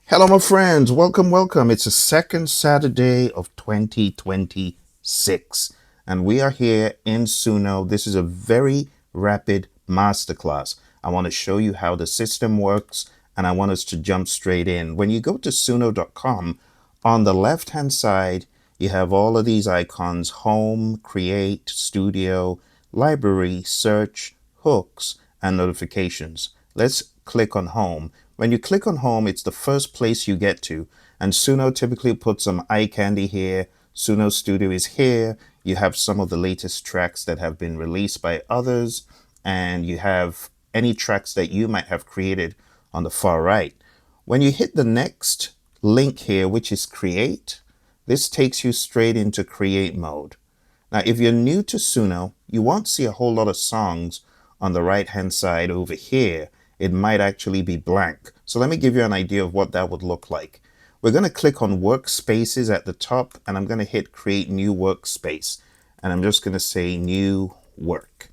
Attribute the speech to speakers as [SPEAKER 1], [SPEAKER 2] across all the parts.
[SPEAKER 1] Hello, my friends. Welcome, welcome. It's the second Saturday of 2026, and we are here in Suno. This is a very rapid masterclass. I want to show you how the system works, and I want us to jump straight in. When you go to suno.com, on the left-hand side, you have all of these icons: home, create, studio, library, search, hooks, and notifications. Let's click on home. When you click on home, it's the first place you get to. And Suno typically puts some eye candy here. Suno Studio is here. You have some of the latest tracks that have been released by others. And you have any tracks that you might have created on the far right. When you hit the next link here, which is create, this takes you straight into create mode. Now, if you're new to Suno, you won't see a whole lot of songs on the right-hand side over here. It might actually be blank. So let me give you an idea of what that would look like. We're going to click on Workspaces at the top, and I'm going to hit Create New Workspace. And I'm just going to say New Work.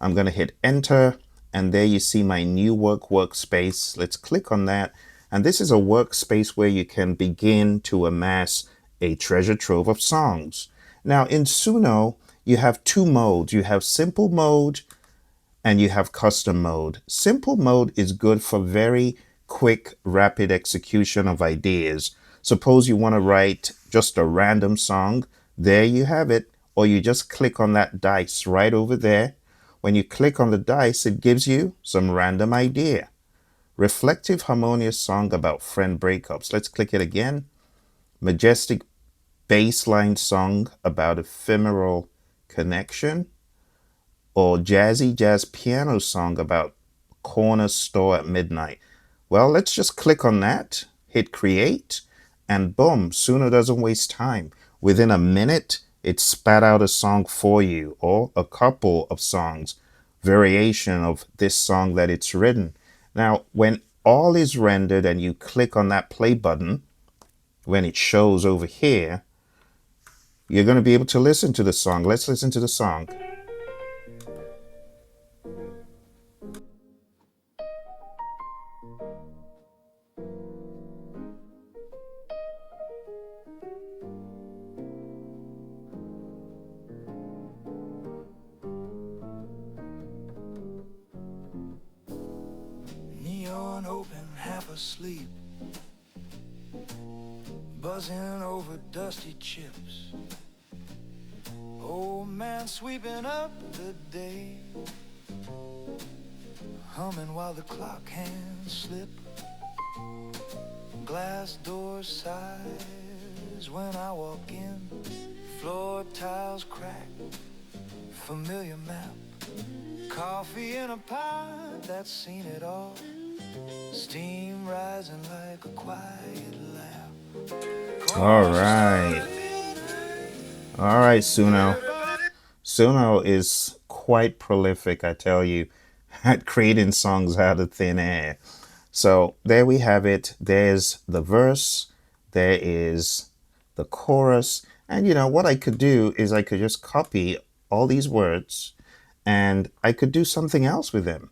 [SPEAKER 1] I'm going to hit Enter, and there you see my New Work workspace. Let's click on that. And this is a workspace where you can begin to amass a treasure trove of songs. Now in Suno, you have two modes. You have simple mode and you have custom mode. Simple mode is good for very quick, rapid execution of ideas. Suppose you want to write just a random song. There you have it. Or you just click on that dice right over there. When you click on the dice, it gives you some random idea. Reflective, harmonious song about friend breakups. Let's click it again. Majestic bassline song about ephemeral connection, or jazzy jazz piano song about corner store at midnight. Well, let's just click on that, hit create, and boom, Suno doesn't waste time. Within a minute, it spat out a song for you, or a couple of songs, variation of this song that it's written. Now, when all is rendered and you click on that play button, when it shows over here, you're going to be able to listen to the song. Let's listen to the song.
[SPEAKER 2] Neon open, half asleep, buzzing over dusty chips. Old man sweeping up the day, humming while the clock hands slip. Glass door sighs when I walk in, floor tiles crack, familiar map. Coffee in a pot that's seen it all, steam rising like a quiet laugh.
[SPEAKER 1] All right. All right, Suno. Suno is quite prolific, I tell you, at creating songs out of thin air. So there we have it. There's the verse, there is the chorus. And you know, what I could do is I could just copy all these words and I could do something else with them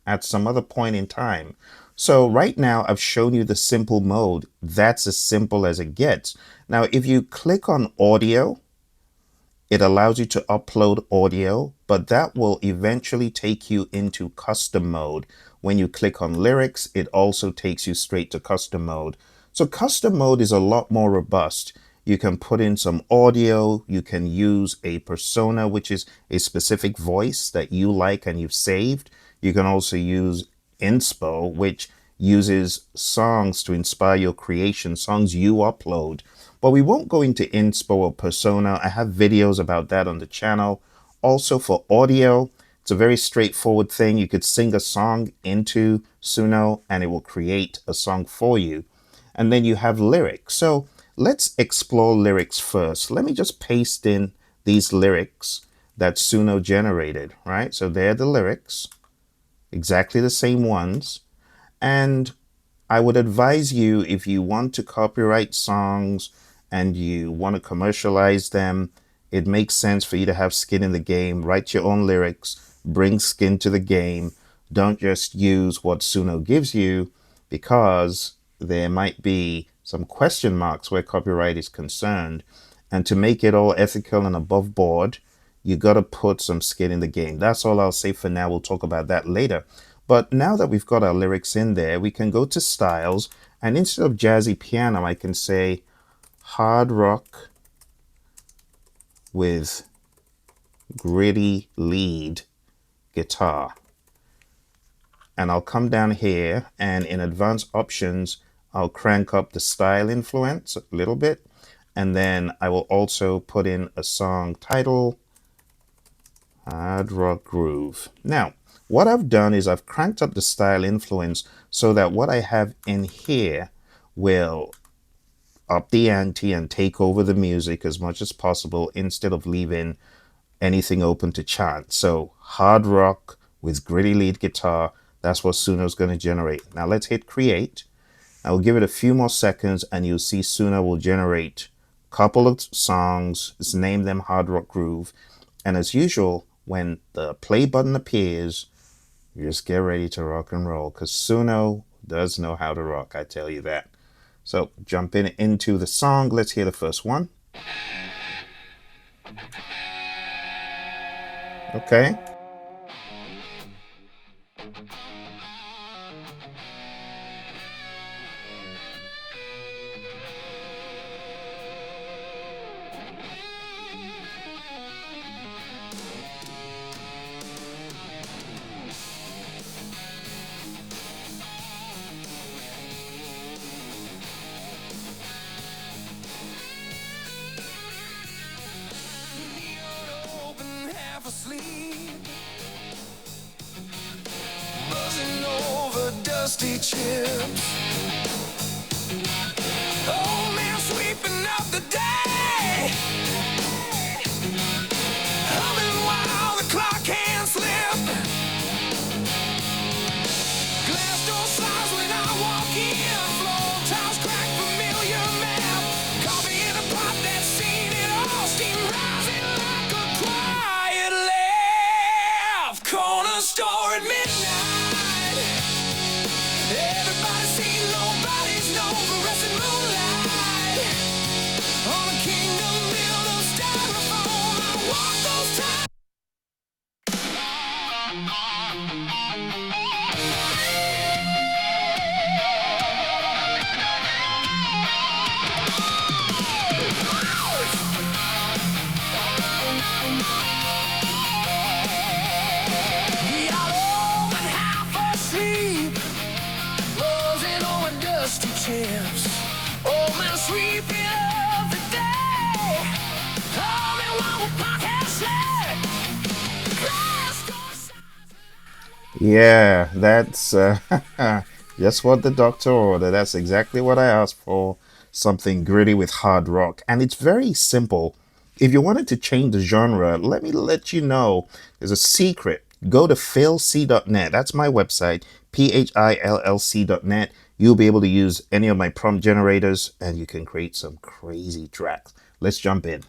[SPEAKER 1] at some other point in time. So right now I've shown you the simple mode. That's as simple as it gets. Now, if you click on audio, it allows you to upload audio, but that will eventually take you into custom mode. When you click on lyrics, it also takes you straight to custom mode. So custom mode is a lot more robust. You can put in some audio. You can use a persona, which is a specific voice that you like and you've saved. You can also use Inspo, which uses songs to inspire your creation, songs you upload. But we won't go into Inspo or persona. I have videos about that on the channel. Also for audio, it's a very straightforward thing. You could sing a song into Suno and it will create a song for you. And then you have lyrics. So let's explore lyrics first. Let me just paste in these lyrics that Suno generated, right? So they're the lyrics, exactly the same ones. And I would advise you, if you want to copyright songs and you want to commercialize them, it makes sense for you to have skin in the game. Write your own lyrics, bring skin to the game. Don't just use what Suno gives you, because there might be some question marks where copyright is concerned. And to make it all ethical and above board, you got to put some skin in the game. That's all I'll say for now. We'll talk about that later. But now that we've got our lyrics in there, we can go to styles. And instead of jazzy piano, I can say hard rock with gritty lead guitar. And I'll come down here and in advanced options, I'll crank up the style influence a little bit. And then I will also put in a song title, Hard Rock Groove. Now, what I've done is I've cranked up the style influence so that what I have in here will up the ante and take over the music as much as possible instead of leaving anything open to chance. So hard rock with gritty lead guitar, that's what Suno's going to generate. Now let's hit create. I will give it a few more seconds and you'll see Suno will generate a couple of songs. Let's name them Hard Rock Groove. And as usual, when the play button appears, you just get ready to rock and roll because Suno does know how to rock, I tell you that. So jumping into the song, let's hear the first one. Okay.
[SPEAKER 2] Asleep, buzzing over dusty chips. Old man sweeping up the day, humming while the clock hands slip. Glass door slides when I walk in, floor tiles crack, familiar map. Coffee in a pot that's seen it all, steam rising like a quiet laugh. Corner store at midnight, everybody's seen, nobody's known, fluorescent moonlight on a kingdom built of styrofoam. I walk those times. Yellow and half asleep, closing over dusty chips. Old man sweeping up the day, humming while the clock has slid. Glass door sides.
[SPEAKER 1] Yeah, that's just what the doctor ordered. That's exactly what I asked for. Something gritty with hard rock. And it's very simple. If you wanted to change the genre, let me let you know. There's a secret. Go to philc.net. That's my website, phillc.net. You'll be able to use any of my prompt generators and you can create some crazy tracks. Let's jump in.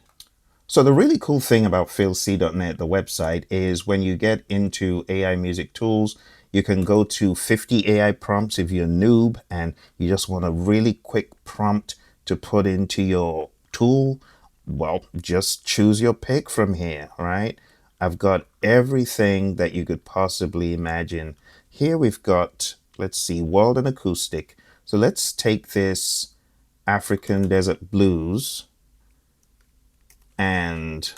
[SPEAKER 1] So the really cool thing about philc.net, the website, is when you get into AI music tools, you can go to 50 AI prompts if you're a noob and you just want a really quick prompt to put into your tool. Well, just choose your pick from here, right? I've got everything that you could possibly imagine. Here we've got, let's see, world and acoustic. So let's take this African Desert Blues and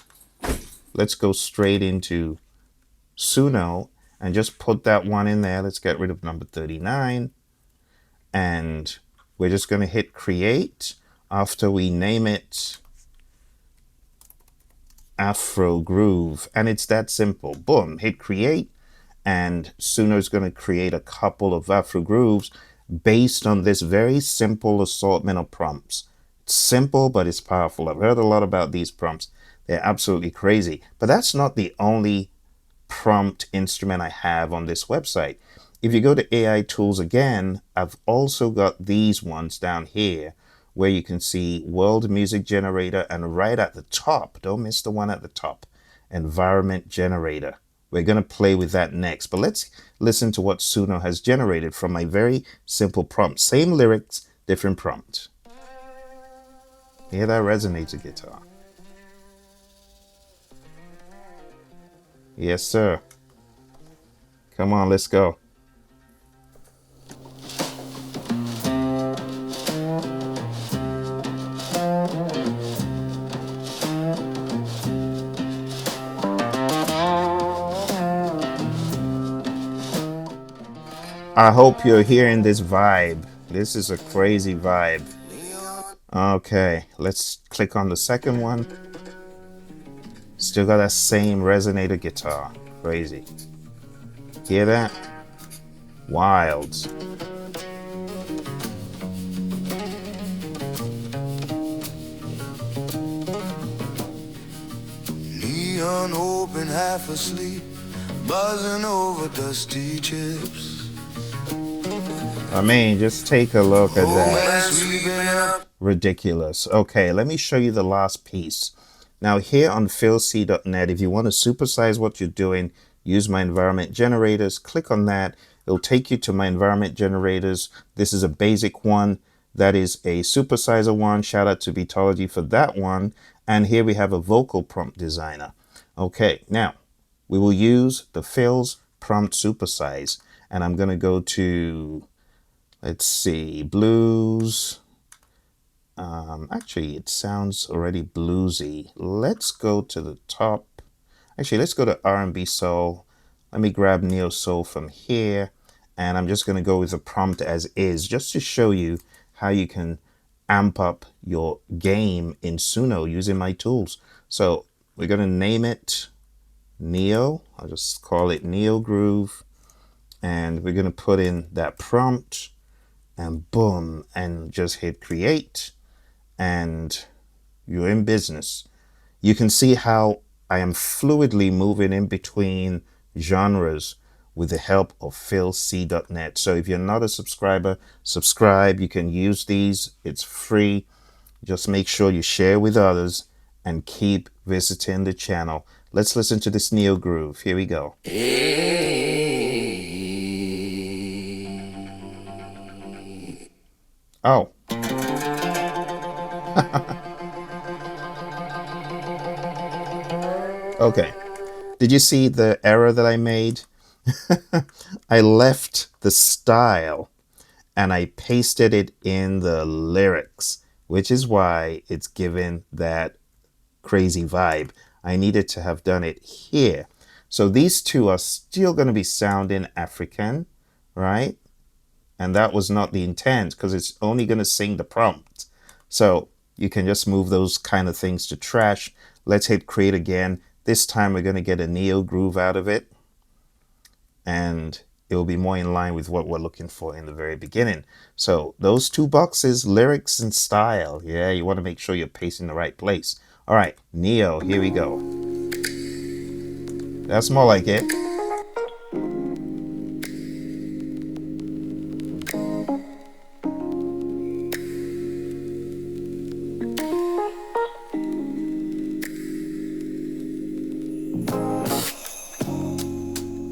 [SPEAKER 1] let's go straight into Suno and just put that one in there. Let's get rid of number 39. And we're just going to hit create after we name it Afro Groove. And it's that simple. Boom, hit create. And Suno is going to create a couple of Afro grooves based on this very simple assortment of prompts. It's simple, but it's powerful. I've heard a lot about these prompts. They're absolutely crazy. But that's not the only prompt instrument I have on this website. If you go to AI tools again, I've also got these ones down here where you can see world music generator and right at the top, don't miss the one at the top, environment generator. We're going to play with that next. But let's listen to what Suno has generated from my very simple prompt. Same lyrics, different prompt. Hear that resonator guitar? Yes, sir. Come on, let's go. I hope you're hearing this vibe. This is a crazy vibe. Okay, let's click on the second one. Still got that same resonator guitar. Crazy. Hear that? Wild.
[SPEAKER 2] Neon open, half asleep, buzzing over dusty chips.
[SPEAKER 1] I mean, just take a look at that. Ridiculous. Okay, let me show you the last piece. Now here on philc.net, if you want to supersize what you're doing, use my environment generators. Click on that. It'll take you to my environment generators. This is a basic one. That is a supersizer one. Shout out to Beatology for that one. And here we have a vocal prompt designer. Okay, now we will use the Phil's prompt supersize. And I'm going to go to, let's see, blues. Actually, it sounds already bluesy. Let's go to the top. Actually, let's go to R&B soul. Let me grab neo soul from here. And I'm just going to go with the prompt as is, just to show you how you can amp up your game in Suno using my tools. So we're going to name it Neo. I'll just call it Neo Groove. And we're going to put in that prompt and boom, and just hit create. And you're in business. You can see how I am fluidly moving in between genres with the help of philc.net. So if you're not a subscriber, subscribe. You can use these. It's free. Just make sure you share with others and keep visiting the channel. Let's listen to this Neo Groove. Here we go. Oh. Okay. Did you see the error that I made? I left the style and I pasted it in the lyrics, which is why it's given that crazy vibe. I needed to have done it here. So these two are still going to be sounding African, right? And that was not the intent because it's only going to sing the prompt. So you can just move those kind of things to trash. Let's hit create again. This time we're going to get a neo groove out of it. And it will be more in line with what we're looking for in the very beginning. So those two boxes, lyrics and style. Yeah, you want to make sure you're pasting the right place. All right, Neo, here we go. That's more like it.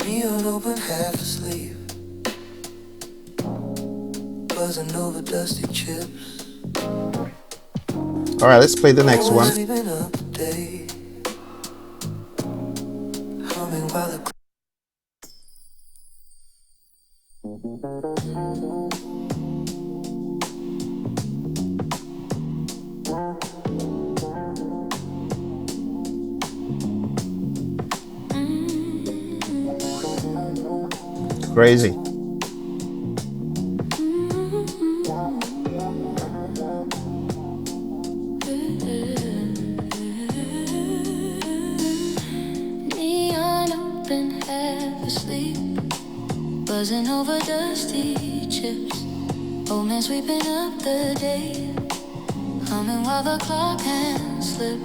[SPEAKER 2] Neon open, half asleep, buzzing over dusty chips.
[SPEAKER 1] All right, let's play the next one.
[SPEAKER 2] Sleeping up the day, humming while the
[SPEAKER 1] Crazy.
[SPEAKER 2] neon open, half asleep, buzzing over dusty chips. Old man sweeping up the day, humming while the clock hands slip.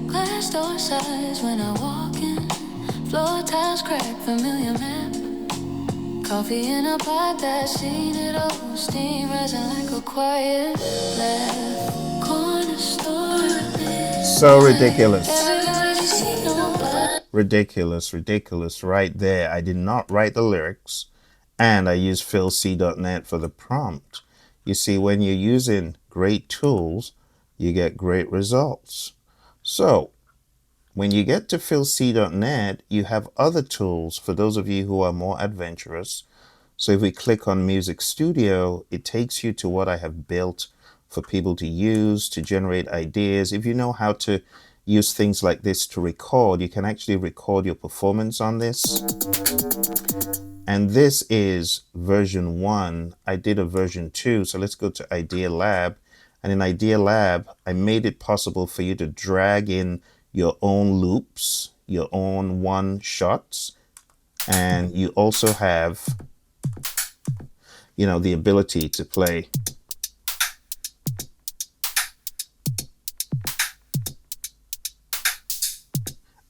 [SPEAKER 2] Glass door size when I walk in, floor tiles crack, familiar map. Coffee in a pot that's seen it all, steam rising like a quiet laugh. Corner store,
[SPEAKER 1] So ridiculous.
[SPEAKER 2] everybody see no blood.
[SPEAKER 1] Ridiculous, ridiculous right there. I did not write the lyrics and I used philc.net for the prompt. You see, when you're using great tools, you get great results. So when you get to philc.net, you have other tools for those of you who are more adventurous. So if we click on Music Studio, it takes you to what I have built for people to use to generate ideas. If you know how to use things like this to record, you can actually record your performance on this. And this is version 1. I did a version 2. So let's go to Idea Lab. And in Idea Lab, I made it possible for you to drag in your own loops, your own one shots. And you also have, the ability to play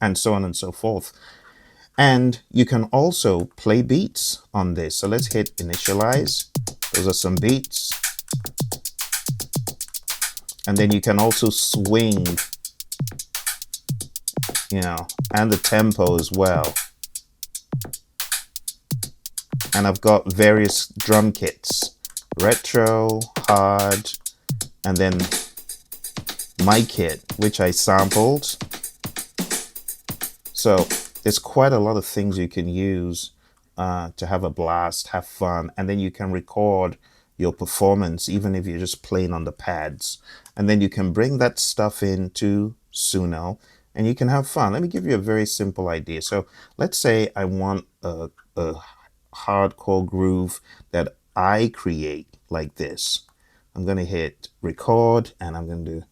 [SPEAKER 1] and so on and so forth. And you can also play beats on this. So let's hit initialize. Those are some beats. And then you can also swing, and the tempo as well. And I've got various drum kits, retro, hard, and then my kit, which I sampled. So there's quite a lot of things you can use to have a blast, have fun, and then you can record your performance even if you're just playing on the pads. And then you can bring that stuff into Suno and you can have fun. Let me give you a very simple idea. So let's say I want a hardcore groove that I create like this. I'm going to hit record and I'm going to do.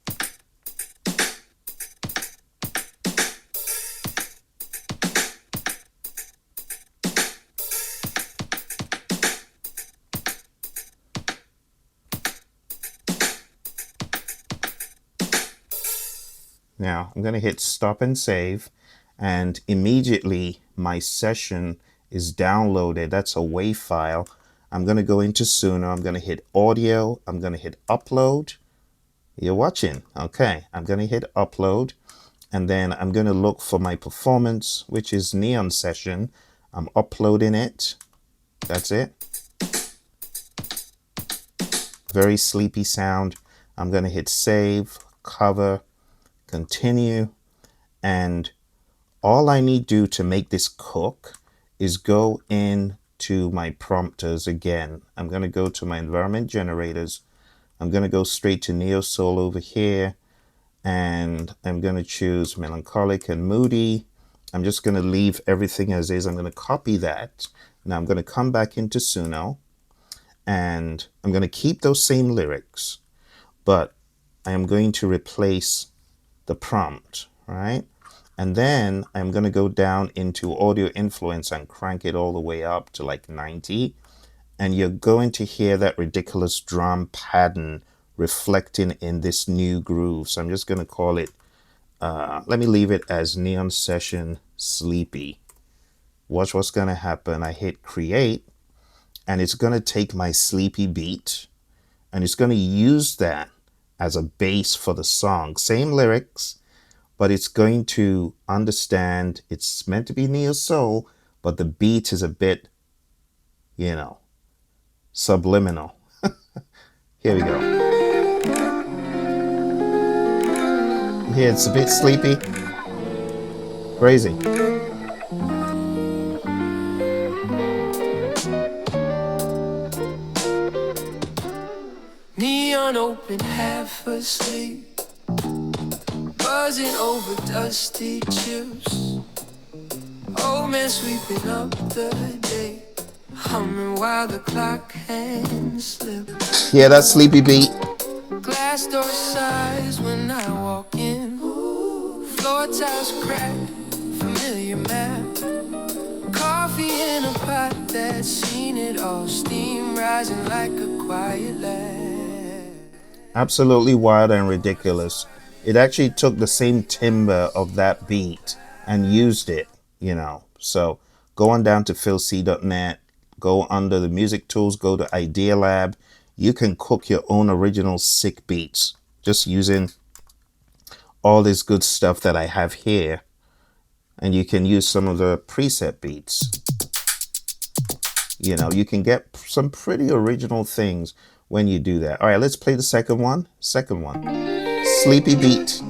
[SPEAKER 1] Now I'm going to hit stop and save, and immediately my session is downloaded. That's a WAV file. I'm going to go into Suno. I'm going to hit audio. I'm going to hit upload. You're watching. Okay. I'm going to hit upload, and then I'm going to look for my performance, which is Neon Session. I'm uploading it. That's it. Very sleepy sound. I'm going to hit save, cover, continue, and all I need to do to make this cook is go into my prompters again. I'm going to go to my environment generators. I'm going to go straight to Neo Soul over here, and I'm going to choose melancholic and moody. I'm just going to leave everything as is. I'm going to copy that. Now I'm going to come back into Suno, and I'm going to keep those same lyrics, but I am going to replace the prompt, right? And then I'm going to go down into audio influence and crank it all the way up to like 90. And you're going to hear that ridiculous drum pattern reflecting in this new groove. So I'm just going to call it, let me leave it as Neon Session Sleepy. Watch what's going to happen. I hit create, and it's going to take my sleepy beat, and it's going to use that as a base for the song. Same lyrics, but it's going to understand it's meant to be neo soul, but the beat is a bit, subliminal. Here we go. Here it's a bit sleepy. Crazy.
[SPEAKER 2] Neon open, half asleep, buzzing over dusty chips. Old man sweeping up the day, humming while the clock hands slip.
[SPEAKER 1] Yeah, that sleepy beat.
[SPEAKER 2] Glass door sighs when I walk in. Floor tiles crack, familiar map. Coffee in a pot that's seen it all. Steam rising like a quiet laugh.
[SPEAKER 1] Absolutely wild and ridiculous. It actually took the same timbre of that beat and used it, So go on down to philc.net, go under the music tools, go to Idea Lab. You can cook your own original sick beats just using all this good stuff that I have here. and you can use some of the preset beats. You know, you can get some pretty original things when you do that. All right, let's play the second one. Second one. Sleepy beat.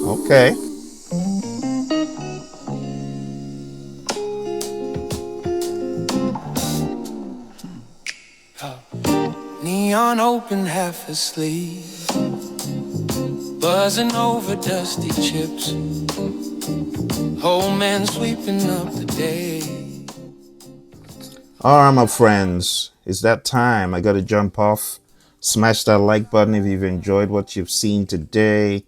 [SPEAKER 1] Okay.
[SPEAKER 2] Neon open, half asleep, buzzing over dusty chips, whole man sweeping up the day.
[SPEAKER 1] All right, my friends, it's that time. I got to jump off. Smash that like button if you've enjoyed what you've seen today.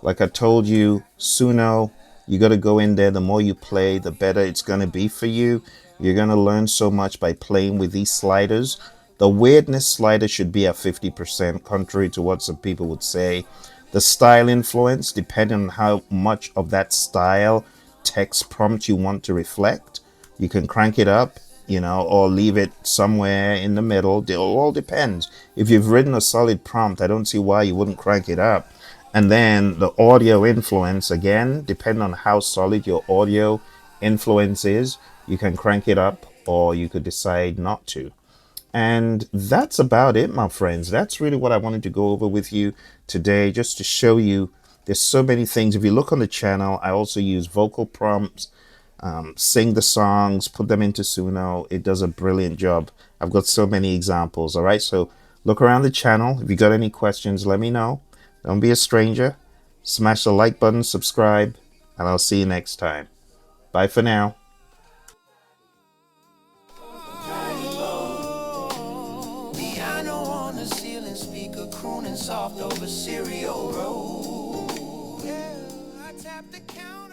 [SPEAKER 1] Like I told you, Suno, you got to go in there. The more you play, the better it's going to be for you. You're going to learn so much by playing with these sliders. The weirdness slider should be at 50%, contrary to what some people would say. The style influence, depending on how much of that style text prompt you want to reflect, you can crank it up, you know, or leave it somewhere in the middle. It all depends. If you've written a solid prompt, I don't see why you wouldn't crank it up. And then the audio influence, again, depending on how solid your audio influence is, you can crank it up or you could decide not to. And that's about it, my friends. That's really what I wanted to go over with you today, just to show you there's so many things. If you look on the channel, I also use vocal prompts, sing the songs, put them into Suno. It does a brilliant job. I've got so many examples. All right, so look around the channel. If you got any questions, let me know. Don't be a stranger. Smash the like button, subscribe, and I'll see you next time. Bye for now.
[SPEAKER 2] Crooning soft over Serial Road. Yeah, I tapped the count.